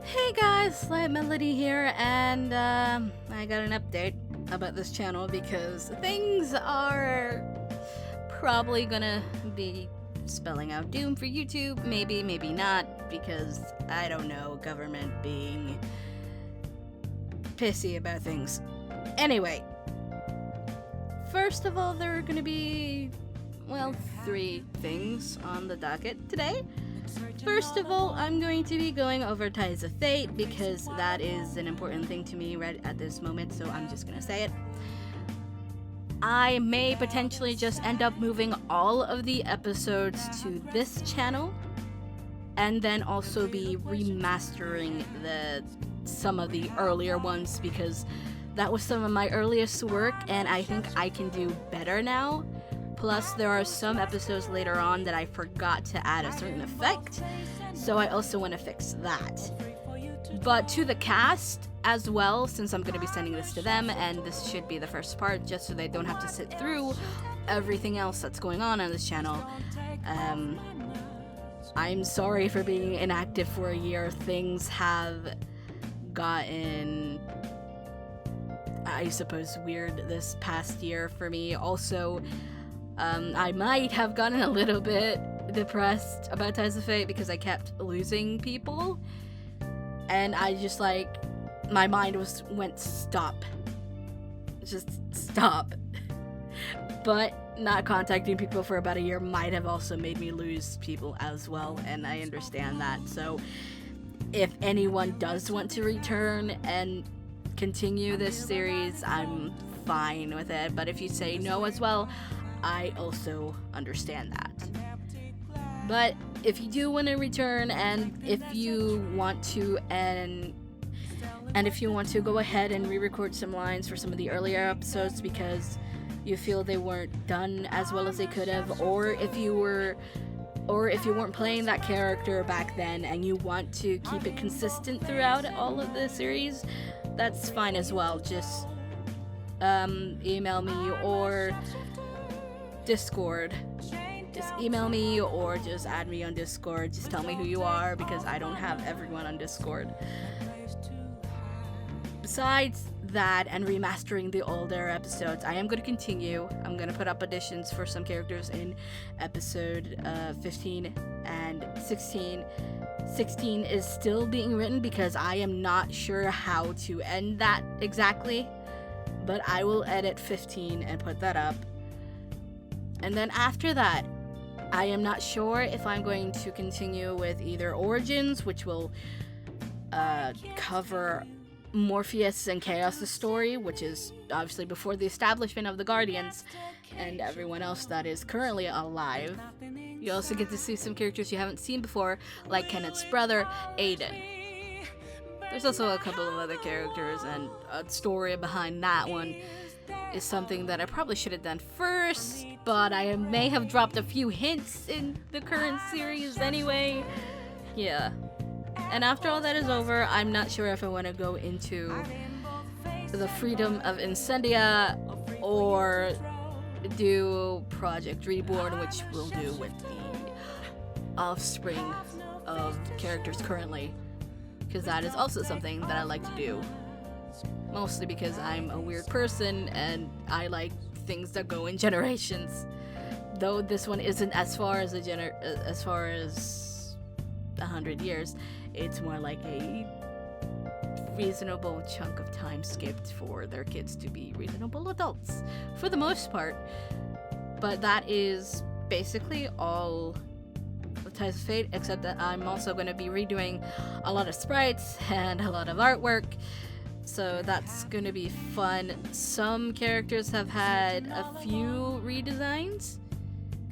Hey guys, Slight Melody here, and I got an update about this channel because things are probably gonna be spelling out doom for YouTube. Maybe, maybe not, because I don't know, government being pissy about things. Anyway, first of all, there are gonna be, well, 3 things on the docket today. First of all, I'm going to be going over Ties of Fate because that is an important thing to me right at this moment, so I'm just gonna say it. I may potentially just end up moving all of the episodes to this channel and then also be remastering some of the earlier ones because that was some of my earliest work and I think I can do better now. Plus, there are some episodes later on that I forgot to add a certain effect, so I also want to fix that. But to the cast as well, since I'm going to be sending this to them, and this should be the first part, just so they don't have to sit through everything else that's going on this channel. I'm sorry for being inactive for a year. Things have gotten, I suppose, weird this past year for me. Also, I might have gotten a little bit depressed about Ties of Fate because I kept losing people. And I just my mind went stop. Just stop. But not contacting people for about a year might have also made me lose people as well, and I understand that. So if anyone does want to return and continue this series, I'm fine with it. But if you say no as well, I also understand that. But if you do want to return, and if you want to go ahead and re-record some lines for some of the earlier episodes because you feel they weren't done as well as they could have, or if you weren't playing that character back then and you want to keep it consistent throughout all of the series, that's fine as well. Just email me or Discord. Just email me or just add me on Discord. Just tell me who you are because I don't have everyone on Discord. Besides that and remastering the older episodes, I am going to continue. I'm going to put up additions for some characters in episode 15 and 16. 16 is still being written because I am not sure how to end that exactly, but I will edit 15 and put that up. And then after that, I am not sure if I'm going to continue with either Origins, which will cover Morpheus and Chaos' story, which is obviously before the establishment of the Guardians and everyone else that is currently alive. You also get to see some characters you haven't seen before, like Kenneth's brother, Aiden. There's also a couple of other characters, and a story behind that one is something that I probably should have done first, but I may have dropped a few hints in the current series anyway. Yeah. And after all that is over, I'm not sure if I want to go into the Freedom of Incendia or do Project Reborn, which we'll do with the offspring of characters currently, because that is also something that I like to do. Mostly because I'm a weird person and I like things that go in generations. Though this one isn't as far as 100 years, it's more like a reasonable chunk of time skipped for their kids to be reasonable adults, for the most part. But that is basically all of Ties of Fate, except that I'm also going to be redoing a lot of sprites and a lot of artwork. So that's going to be fun. Some characters have had a few redesigns.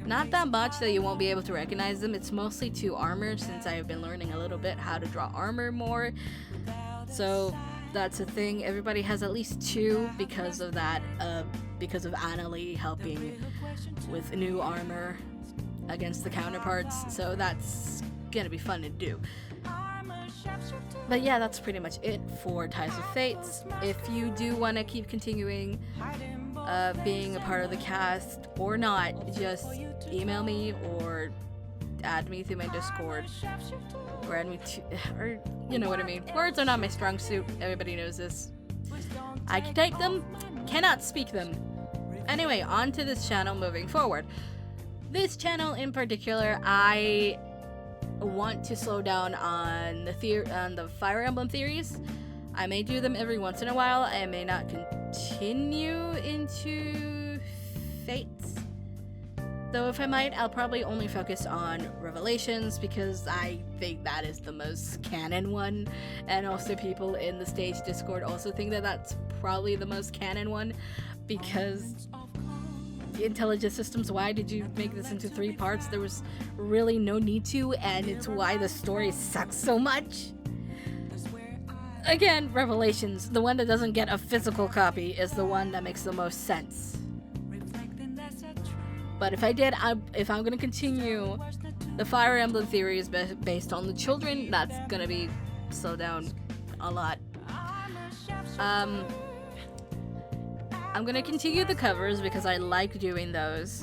Not that much that you won't be able to recognize them. It's mostly to armor, since I've been learning a little bit how to draw armor more. So that's a thing. Everybody has at least 2 because of that, because of Annalie helping with new armor against the counterparts. So that's going to be fun to do. But yeah, that's pretty much it for Ties of Fates. If you do want to keep continuing being a part of the cast or not, just email me or add me through my Discord. or or you know what I mean. Words are not my strong suit. Everybody knows this. I can type them, cannot speak them. Anyway, on to this channel moving forward. This channel in particular, I want to slow down on the Fire Emblem theories. I may do them every once in a while. I may not continue into Fates. Though if I might, I'll probably only focus on Revelations because I think that is the most canon one. And also people in the stage Discord also think that that's probably the most canon one because Intelligent Systems, why did you make this into 3 parts? There was really no need to, and it's why the story sucks so much. Again, Revelations, the one that doesn't get a physical copy, is the one that makes the most sense. But if I'm gonna continue the Fire Emblem theories based on the children, that's gonna be slowed down a lot. I'm gonna continue the covers because I like doing those.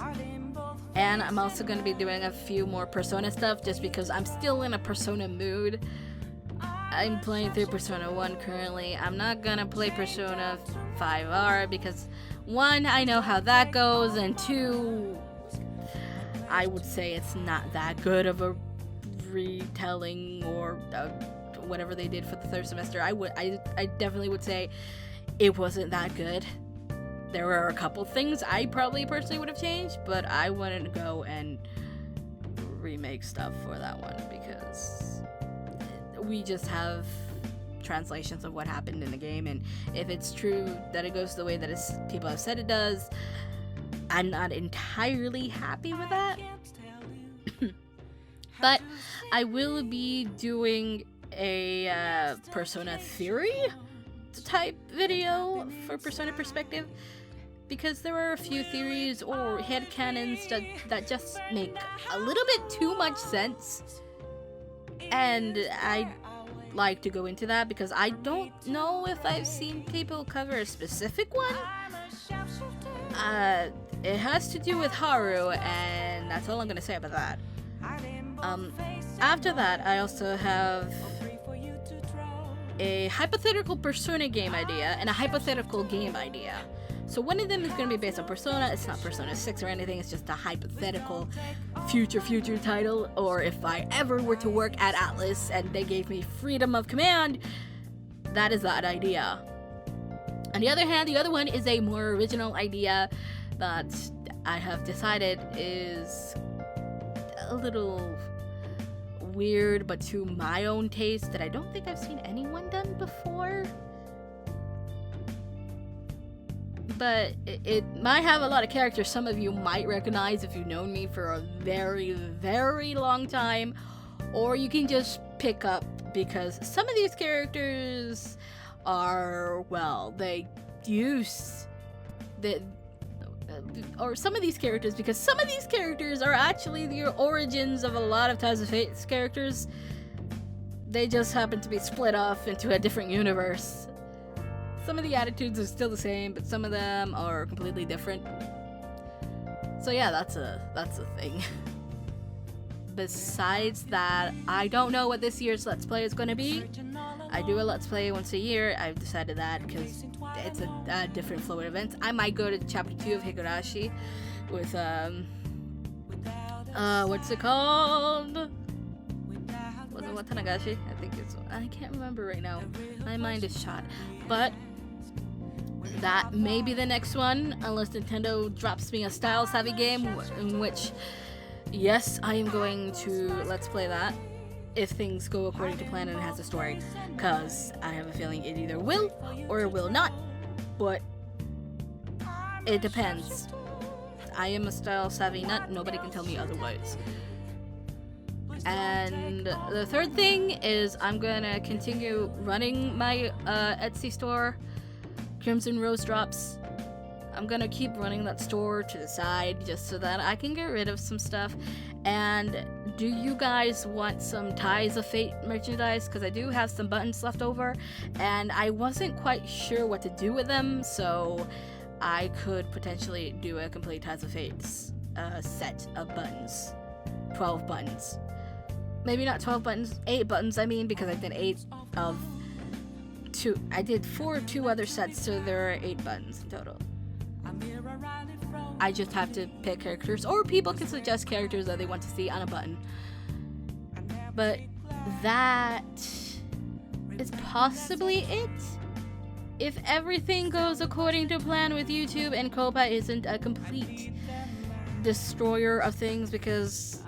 And I'm also gonna be doing a few more Persona stuff just because I'm still in a Persona mood. I'm playing through Persona 1 currently. I'm not gonna play Persona 5R because 1, I know how that goes, and 2, I would say it's not that good of a retelling or whatever they did for the 3rd semester. I definitely would say it wasn't that good. There were a couple things I probably personally would have changed, but I wouldn't go and remake stuff for that one because we just have translations of what happened in the game, and if it's true that it goes the way that people have said it does, I'm not entirely happy with that. But I will be doing a Persona theory type video for Persona Perspective because there are a few theories or headcanons that just make a little bit too much sense, and I'd like to go into that because I don't know if I've seen people cover a specific one. It has to do with Haru, and that's all I'm gonna say about that. After that, I also have a hypothetical Persona game idea and a hypothetical game idea. So one of them is going to be based on Persona. It's not Persona 6 or anything. It's just a hypothetical future title. Or if I ever were to work at Atlas and they gave me freedom of command, that is that idea. On the other hand, the other one is a more original idea that I have decided is a little weird, but to my own taste, that I don't think I've seen anyone done before. But it might have a lot of characters some of you might recognize if you've known me for a very, very long time, or you can just pick up because some of these characters are, well, they use the or some of these characters, because some of these characters are actually the origins of a lot of Ties of Fate's characters. They just happen to be split off into a different universe. Some of the attitudes are still the same, but some of them are completely different. So yeah, that's a thing. Besides that, I don't know what this year's Let's Play is going to be. I do a Let's Play once a year. I've decided that because it's a different flow of events. I might go to chapter 2 of Higurashi with, what's it called? Was it Watanagashi? I think it's, I can't remember right now. My mind is shot. But that may be the next one, unless Nintendo drops me a style-savvy game in which, yes, I am going to Let's Play that if things go according to plan and it has a story, because I have a feeling it either will or it will not, but it depends. I am a style-savvy nut, nobody can tell me otherwise. And the third thing is I'm gonna continue running my Etsy store, Crimson Rose Drops. I'm gonna keep running that store to the side just so that I can get rid of some stuff. And do you guys want some Ties of Fate merchandise? Because I do have some buttons left over and I wasn't quite sure what to do with them, so I could potentially do a complete Ties of Fates set of buttons. 12 buttons. maybe not 12 buttons, 8 buttons, I mean, because I did 8 of 2. I did 4 of 2 other sets, so there are 8 buttons in total. I just have to pick characters, or people can suggest characters that they want to see on a button. But that is possibly it. If everything goes according to plan with YouTube and Copa isn't a complete destroyer of things, because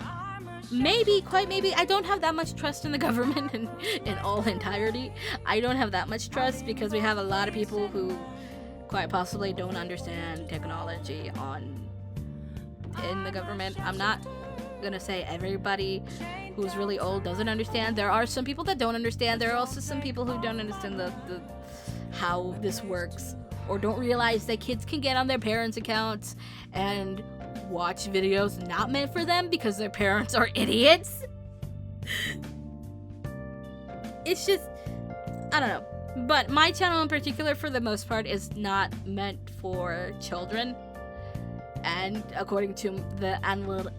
maybe, quite maybe, I don't have that much trust in the government in all entirety. I don't have that much trust because we have a lot of people who quite possibly don't understand technology in the government. I'm not gonna say everybody who's really old doesn't understand. There are some people that don't understand. There are also some people who don't understand the how this works, or don't realize that kids can get on their parents' accounts and watch videos not meant for them because their parents are idiots. It's just, I don't know. But my channel in particular, for the most part, is not meant for children. And according to the analytics,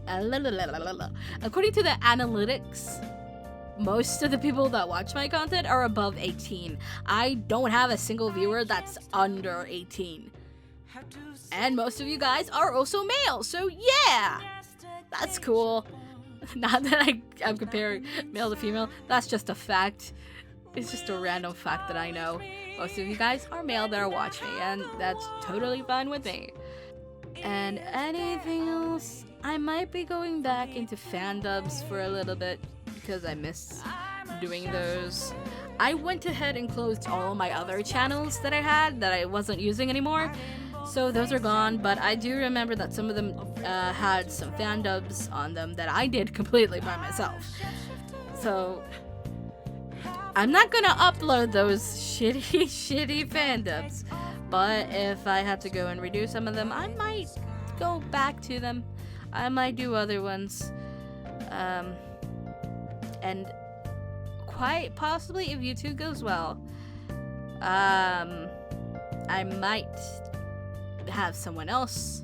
most of the people that watch my content are above 18. I don't have a single viewer that's under 18. And most of you guys are also male, so yeah! That's cool. Not that I'm comparing male to female, that's just a fact. It's just a random fact that I know. Most of you guys are male that are watching me, and that's totally fine with me. And anything else? I might be going back into fan dubs for a little bit because I miss doing those. I went ahead and closed all my other channels that I had that I wasn't using anymore, so those are gone, but I do remember that some of them had some fan dubs on them that I did completely by myself. So I'm not gonna upload those shitty fan dubs, but if I have to go and redo some of them, I might go back to them. I might do other ones. And quite possibly, if YouTube goes well, I might have someone else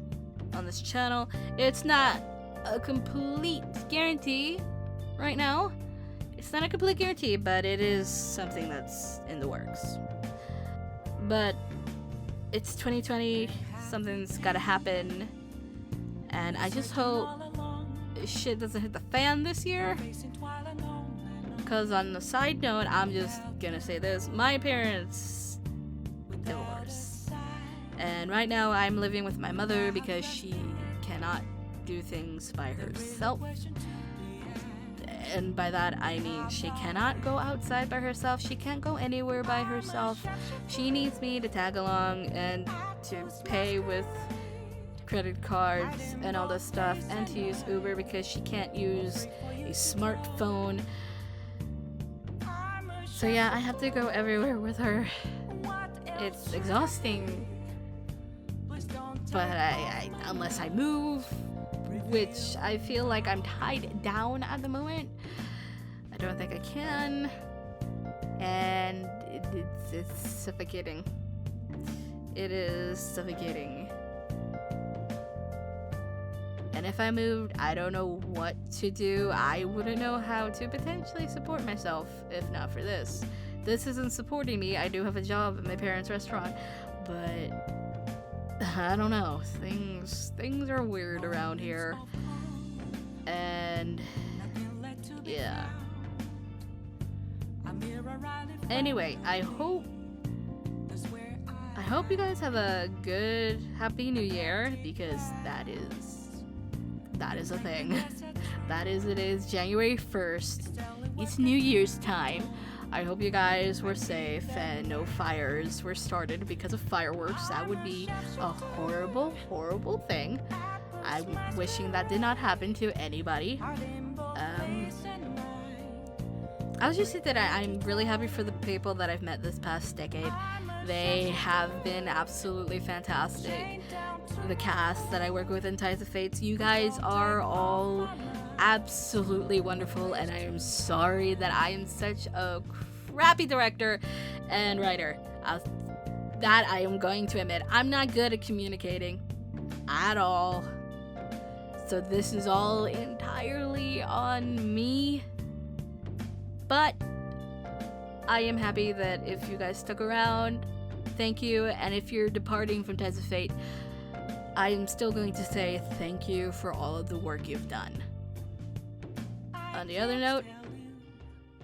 on this channel. It's not a complete guarantee right now. It's not a complete guarantee, but it is something that's in the works. But it's 2020, something's gotta happen, and I just hope shit doesn't hit the fan this year. Because on the side note, I'm just gonna say this: my parents divorced, and right now I'm living with my mother because she cannot do things by herself. And by that I mean she cannot go outside by herself, she can't go anywhere by herself. She needs me to tag along and to pay with credit cards and all this stuff, and to use Uber because she can't use a smartphone. So yeah, I have to go everywhere with her. It's exhausting, but I unless I move, which I feel like I'm tied down at the moment, I don't think I can, and it's suffocating. It is suffocating. And if I moved, I don't know what to do. I wouldn't know how to potentially support myself if not for this. This isn't supporting me. I do have a job at my parents' restaurant, but I don't know. Things are weird around here. And yeah. Anyway, I hope you guys have a good, happy new year, because that is a thing. It is January 1st. It's New Year's time. I hope you guys were safe and no fires were started because of fireworks. That would be a horrible, horrible thing. I'm wishing that did not happen to anybody. I was just saying that I'm really happy for the people that I've met this past decade. They have been absolutely fantastic. The cast that I work with in Ties of Fates, you guys are all absolutely wonderful, and I am sorry that I am such a crappy director and writer. That I am going to admit. I'm not good at communicating at all. So this is all entirely on me. But I am happy that if you guys stuck around, thank you. And if you're departing from Tides of Fate, I am still going to say thank you for all of the work you've done. On the other note,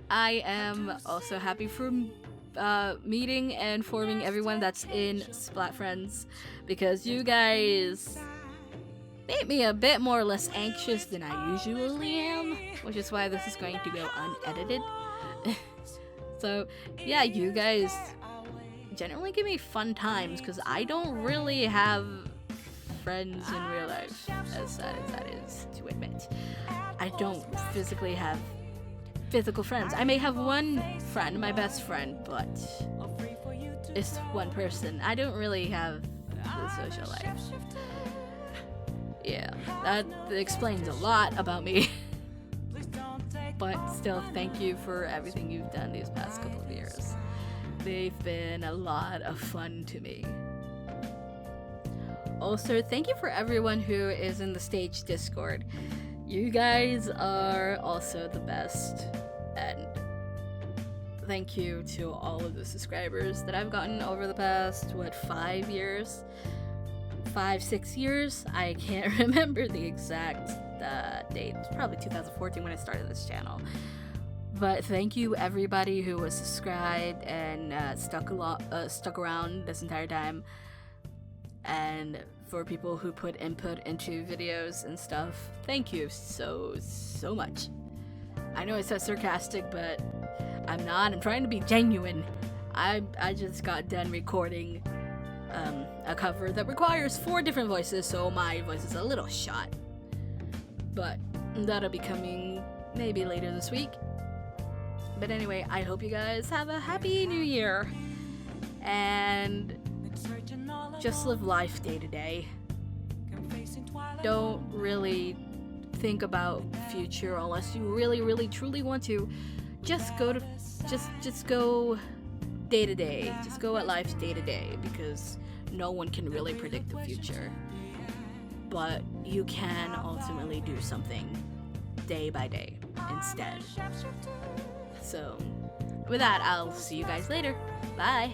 I am also happy for meeting and forming everyone that's in Splat Friends, because you guys made me a bit more or less anxious than I usually am, which is why this is going to go unedited. So yeah, you guys generally give me fun times, because I don't really have friends in real life, as sad as that is to admit. I don't physically have physical friends. I may have one friend, my best friend, but it's one person. I don't really have the social life. Yeah, that explains a lot about me. But still, thank you for everything you've done these past couple of years. They've been a lot of fun to me. Also, thank you for everyone who is in the stage Discord. You guys are also the best, and thank you to all of the subscribers that I've gotten over the past, 5 years? 5-6 years? I can't remember the exact date. It's probably 2014 when I started this channel. But thank you everybody who was subscribed and stuck around this entire time, and for people who put input into videos and stuff. Thank you so much. I know it says sarcastic, but I'm not. I'm trying to be genuine. I just got done recording a cover that requires 4 different voices, so my voice is a little shot. But that'll be coming maybe later this week. But anyway, I hope you guys have a happy new year, and just live life day to day. Don't really think about future unless you really truly want to. Just go day to day. Just go at life day to day, because no one can really predict the future. But you can ultimately do something day by day instead. So with that, I'll see you guys later. Bye.